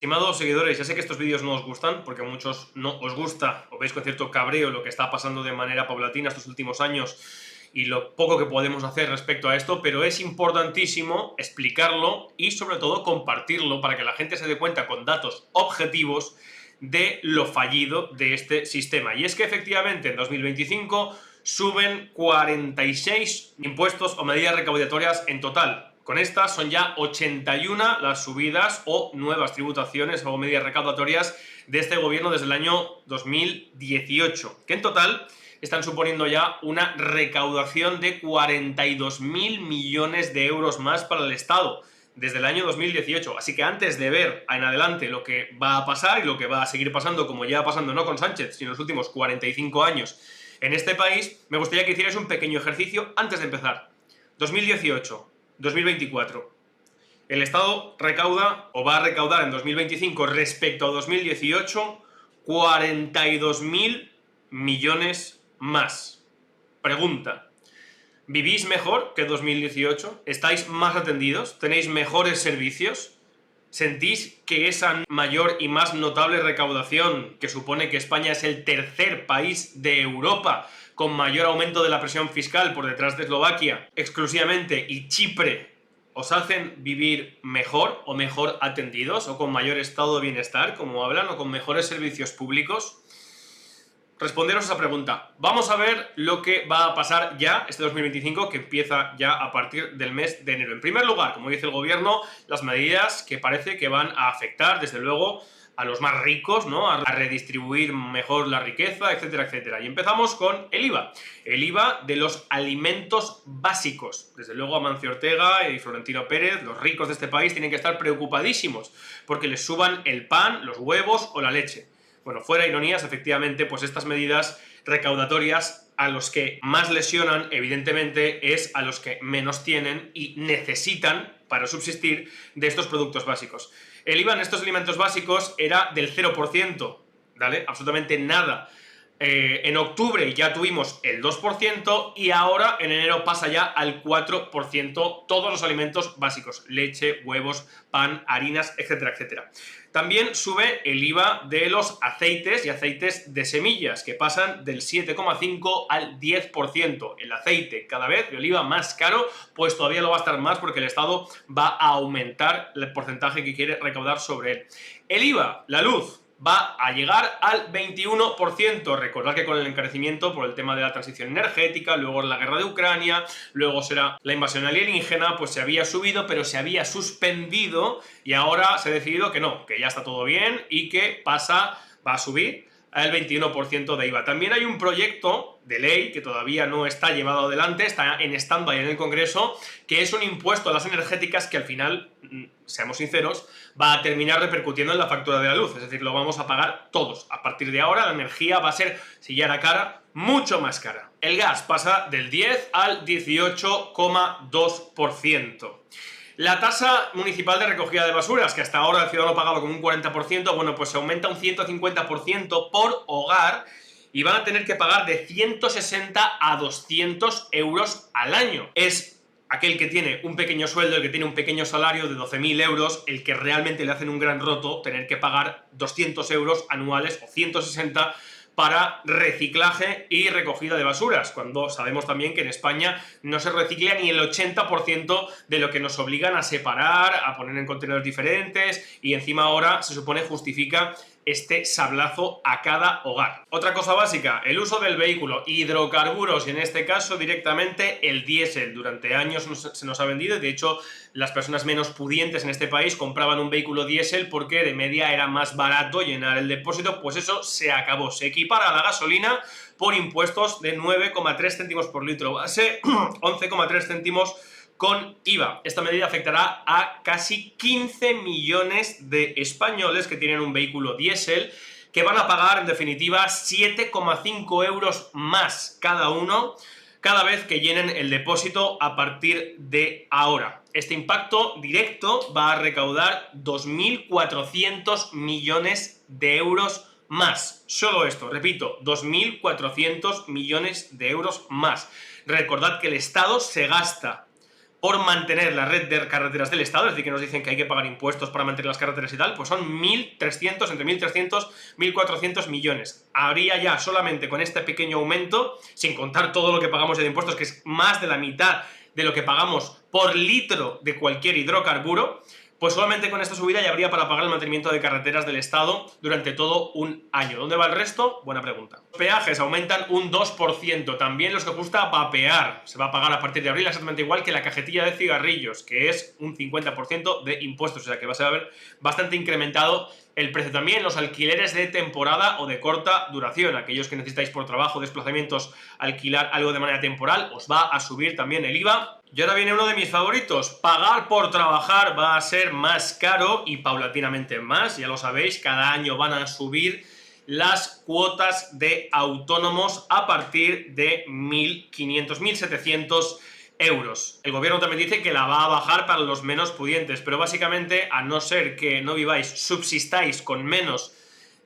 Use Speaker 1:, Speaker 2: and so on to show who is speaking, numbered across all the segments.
Speaker 1: Estimados seguidores, ya sé que estos vídeos no os gustan, porque a muchos no os gusta, o veis con cierto cabreo lo que está pasando de manera paulatina estos últimos años y lo poco que podemos hacer respecto a esto, pero es importantísimo explicarlo y sobre todo compartirlo para que la gente se dé cuenta con datos objetivos de lo fallido de este sistema. Y es que efectivamente en 2025 suben 46 impuestos o medidas recaudatorias en total. Con estas son ya 81 las subidas o nuevas tributaciones o medidas recaudatorias de este gobierno desde el año 2018, que en total están suponiendo ya una recaudación de 42.000 millones de euros más para el Estado desde el año 2018. Así que antes de ver en adelante lo que va a pasar y lo que va a seguir pasando, como ya pasando no con Sánchez, sino en los últimos 45 años en este país, me gustaría que hicierais un pequeño ejercicio antes de empezar. 2018. 2024. El Estado recauda o va a recaudar en 2025 respecto a 2018 42.000 millones más. Pregunta: ¿vivís mejor que 2018? ¿Estáis más atendidos? ¿Tenéis mejores servicios? ¿Sentís que esa mayor y más notable recaudación, que supone que España es el tercer país de Europa con mayor aumento de la presión fiscal por detrás de Eslovaquia exclusivamente, y Chipre, os hacen vivir mejor o mejor atendidos o con mayor estado de bienestar, como hablan, o con mejores servicios públicos? Responderos a esa pregunta. Vamos a ver lo que va a pasar ya este 2025, que empieza ya a partir del mes de enero. En primer lugar, como dice el gobierno, las medidas que parece que van a afectar, desde luego, a los más ricos, ¿no? A redistribuir mejor la riqueza, etcétera, etcétera. Y empezamos con el IVA. El IVA de los alimentos básicos. Desde luego, Amancio Ortega y Florentino Pérez, los ricos de este país, tienen que estar preocupadísimos porque les suban el pan, los huevos o la leche. Bueno, fuera ironías, efectivamente, pues estas medidas recaudatorias a los que más lesionan, evidentemente, es a los que menos tienen y necesitan para subsistir de estos productos básicos. El IVA en estos alimentos básicos era del 0%, ¿vale? Absolutamente nada. En octubre ya tuvimos el 2% y ahora en enero pasa ya al 4% todos los alimentos básicos: leche, huevos, pan, harinas, etcétera, etcétera. También sube el IVA de los aceites y aceites de semillas, que pasan del 7,5 al 10%. El aceite cada vez, el IVA más caro, pues todavía lo va a estar más porque el Estado va a aumentar el porcentaje que quiere recaudar sobre él. El IVA, la luz, va a llegar al 21%. Recordad que con el encarecimiento por el tema de la transición energética, luego la guerra de Ucrania, luego será la invasión alienígena, pues se había subido, pero se había suspendido y ahora se ha decidido que no, que ya está todo bien y que va a subir al 21% de IVA. También hay un proyecto de ley que todavía no está llevado adelante, está en stand-by en el Congreso, que es un impuesto a las energéticas que al final, seamos sinceros, va a terminar repercutiendo en la factura de la luz. Es decir, lo vamos a pagar todos. A partir de ahora la energía va a ser, si ya era cara, mucho más cara. El gas pasa del 10 al 18,2%. La tasa municipal de recogida de basuras, que hasta ahora el ciudadano pagaba con un 40%, bueno, pues se aumenta un 150% por hogar y van a tener que pagar de 160 a 200 euros al año. Es aquel que tiene un pequeño sueldo, el que tiene un pequeño salario de 12.000 euros, el que realmente le hacen un gran roto tener que pagar 200 euros anuales o 160 para reciclaje y recogida de basuras, cuando sabemos también que en España no se recicla ni el 80% de lo que nos obligan a separar, a poner en contenedores diferentes, y encima ahora se supone justifica este sablazo a cada hogar. Otra cosa básica, el uso del vehículo, hidrocarburos, y en este caso directamente el diésel. Durante años se nos ha vendido, de hecho las personas menos pudientes en este país compraban un vehículo diésel porque de media era más barato llenar el depósito. Pues eso se acabó, se equipara a la gasolina por impuestos de 9,3 céntimos por litro, base 11,3 céntimos con IVA. Esta medida afectará a casi 15 millones de españoles que tienen un vehículo diésel, que van a pagar en definitiva 7,5 euros más cada uno cada vez que llenen el depósito a partir de ahora. Este impacto directo va a recaudar 2.400 millones de euros más. Solo esto, repito, 2.400 millones de euros más. Recordad que el Estado se gasta por mantener la red de carreteras del Estado, es decir, que nos dicen que hay que pagar impuestos para mantener las carreteras y tal, pues son 1.300, entre 1.300 y 1.400 millones. Habría ya solamente con este pequeño aumento, sin contar todo lo que pagamos de impuestos, que es más de la mitad de lo que pagamos por litro de cualquier hidrocarburo, pues solamente con esta subida ya habría para pagar el mantenimiento de carreteras del Estado durante todo un año. ¿Dónde va el resto? Buena pregunta. Los peajes aumentan un 2%, también los que gusta vapear. Se va a pagar a partir de abril exactamente igual que la cajetilla de cigarrillos, que es un 50% de impuestos, o sea que va a ver bastante incrementado el precio. También los alquileres de temporada o de corta duración, aquellos que necesitáis por trabajo, desplazamientos, alquilar algo de manera temporal, os va a subir también el IVA. Y ahora viene uno de mis favoritos, pagar por trabajar va a ser más caro y paulatinamente más, ya lo sabéis, cada año van a subir las cuotas de autónomos a partir de 1.500, 1.700 euros. El gobierno también dice que la va a bajar para los menos pudientes, pero básicamente, a no ser que no viváis, subsistáis con menos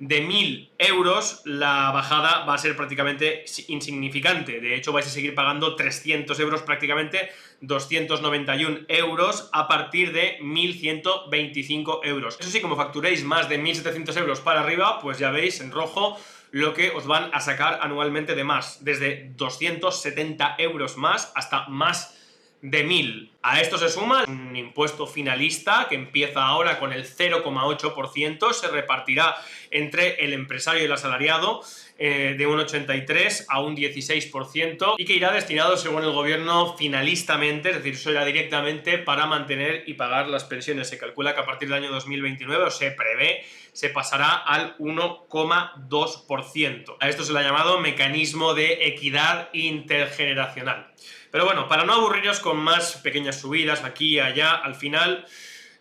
Speaker 1: de 1.000 euros, la bajada va a ser prácticamente insignificante. De hecho, vais a seguir pagando 300 euros prácticamente, 291 euros a partir de 1.125 euros. Eso sí, como facturéis más de 1.700 euros para arriba, pues ya veis en rojo lo que os van a sacar anualmente de más, desde 270 euros más hasta más de 1.000. A esto se suma un impuesto finalista que empieza ahora con el 0,8%, se repartirá entre el empresario y el asalariado de un 83 a un 16% y que irá destinado, según el gobierno, finalistamente, es decir, eso irá directamente para mantener y pagar las pensiones. Se calcula que a partir del año 2029, o se prevé, se pasará al 1,2%. A esto se le ha llamado mecanismo de equidad intergeneracional. Pero bueno, para no aburriros con más pequeñas subidas aquí y allá, al final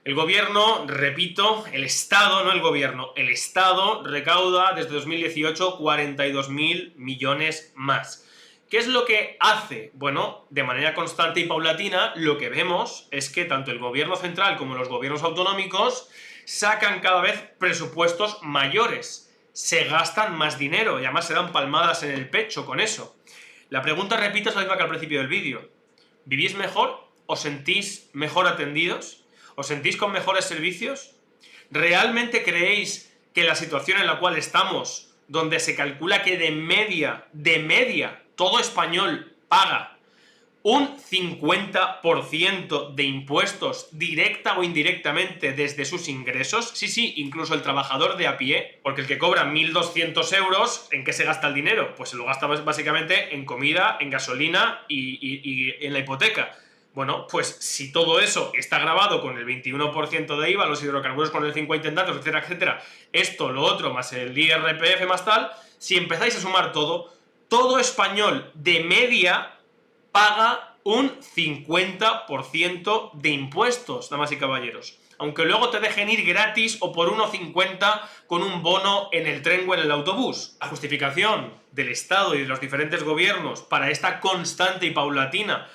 Speaker 1: el gobierno, repito, el Estado, no el gobierno, el Estado recauda desde 2018 42.000 millones más. ¿Qué es lo que hace? Bueno, de manera constante y paulatina, lo que vemos es que tanto el gobierno central como los gobiernos autonómicos sacan cada vez presupuestos mayores, se gastan más dinero y además se dan palmadas en el pecho con eso. La pregunta, repito, es la misma que al principio del vídeo. ¿Vivís mejor? ¿Os sentís mejor atendidos? ¿Os sentís con mejores servicios? ¿Realmente creéis que la situación en la cual estamos, donde se calcula que de media, todo español paga un 50% de impuestos directa o indirectamente desde sus ingresos? Sí, incluso el trabajador de a pie, porque el que cobra 1.200 euros, ¿en qué se gasta el dinero? Pues se lo gasta básicamente en comida, en gasolina y en la hipoteca. Bueno, pues si todo eso está grabado con el 21% de IVA, los hidrocarburos con el 50% en datos, etcétera, etcétera, esto, lo otro, más el IRPF más tal, si empezáis a sumar todo español de media paga un 50% de impuestos, damas y caballeros. Aunque luego te dejen ir gratis o por 1,50 con un bono en el tren o en el autobús. La justificación del Estado y de los diferentes gobiernos para esta constante y paulatina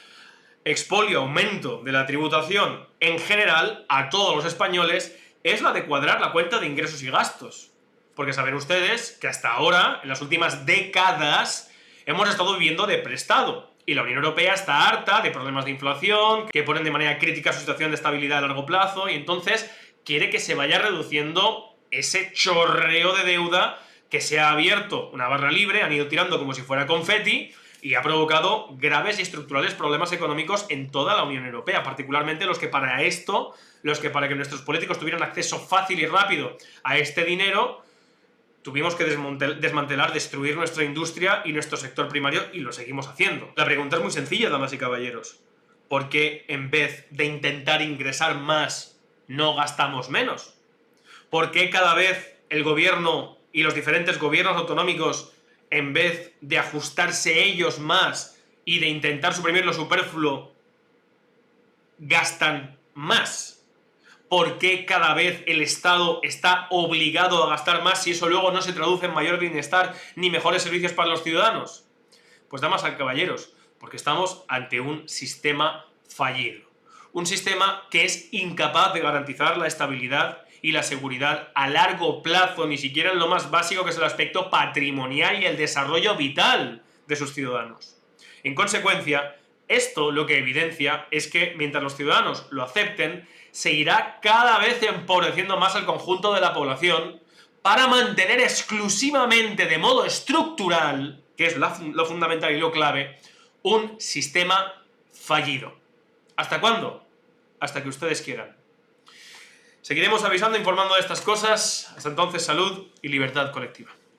Speaker 1: expolio, aumento de la tributación en general a todos los españoles es la de cuadrar la cuenta de ingresos y gastos. Porque saben ustedes que hasta ahora, en las últimas décadas, hemos estado viviendo de prestado. Y la Unión Europea está harta de problemas de inflación, que ponen de manera crítica su situación de estabilidad a largo plazo, y entonces quiere que se vaya reduciendo ese chorreo de deuda que se ha abierto una barra libre, han ido tirando como si fuera confeti, y ha provocado graves y estructurales problemas económicos en toda la Unión Europea, particularmente los que para que nuestros políticos tuvieran acceso fácil y rápido a este dinero, tuvimos que desmantelar, destruir nuestra industria y nuestro sector primario, y lo seguimos haciendo. La pregunta es muy sencilla, damas y caballeros. ¿Por qué en vez de intentar ingresar más, no gastamos menos? ¿Por qué cada vez el gobierno y los diferentes gobiernos autonómicos, en vez de ajustarse ellos más y de intentar suprimir lo superfluo, gastan más? ¿Por qué cada vez el Estado está obligado a gastar más si eso luego no se traduce en mayor bienestar ni mejores servicios para los ciudadanos? Pues damas y caballeros, porque estamos ante un sistema fallido. Un sistema que es incapaz de garantizar la estabilidad y la seguridad a largo plazo, ni siquiera en lo más básico que es el aspecto patrimonial y el desarrollo vital de sus ciudadanos. En consecuencia, Esto lo que evidencia es que mientras los ciudadanos lo acepten, se irá cada vez empobreciendo más el conjunto de la población para mantener exclusivamente de modo estructural, que es lo fundamental y lo clave, un sistema fallido. ¿Hasta cuándo? Hasta que ustedes quieran. Seguiremos avisando, informando de estas cosas. Hasta entonces, salud y libertad colectiva.